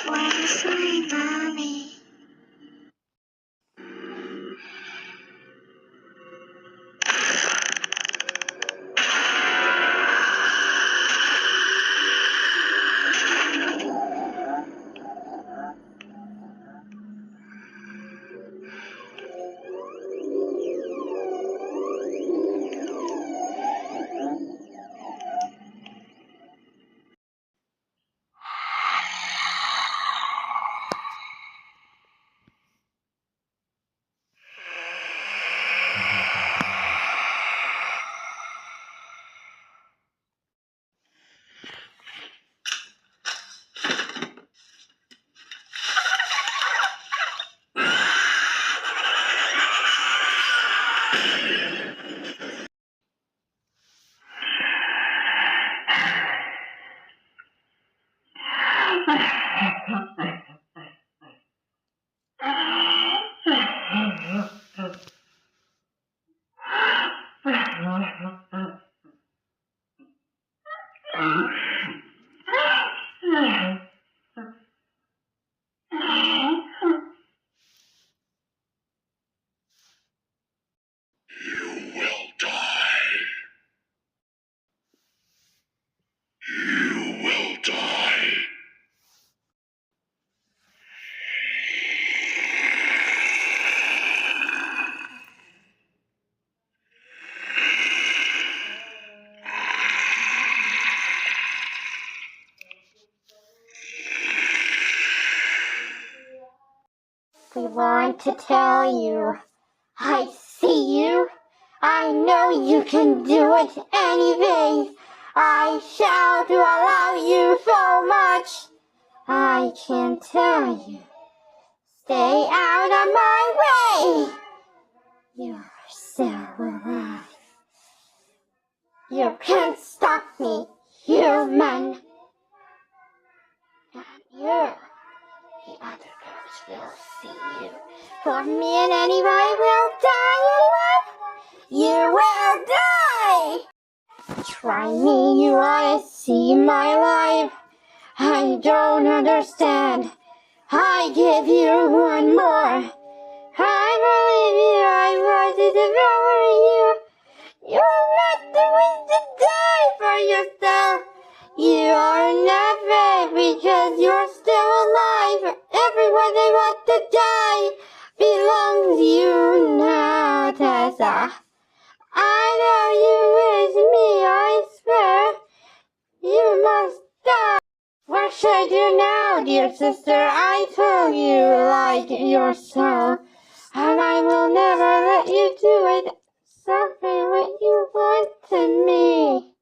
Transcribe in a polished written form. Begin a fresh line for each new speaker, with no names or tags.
Where's my mommy? We want to tell you, I see you. I know you can do it anything. I shall to allow you so much. I can tell you, stay out of my way. You're still alive. You can't stop me, human. And you, the other girls will see you. For me and anyone will die, anyone? You will die! Try me, you wanna see my life? I don't understand. I give you one more. I believe you, I want to devour you. You're not the one to die for yourself. You are not brave because you're still alive. Everyone they want to die belongs to you now, Tessa. I know you wish me, I swear. You must die. What should I do now, dear sister? I told you like yourself, and I will never let you do it. Something what you want to me.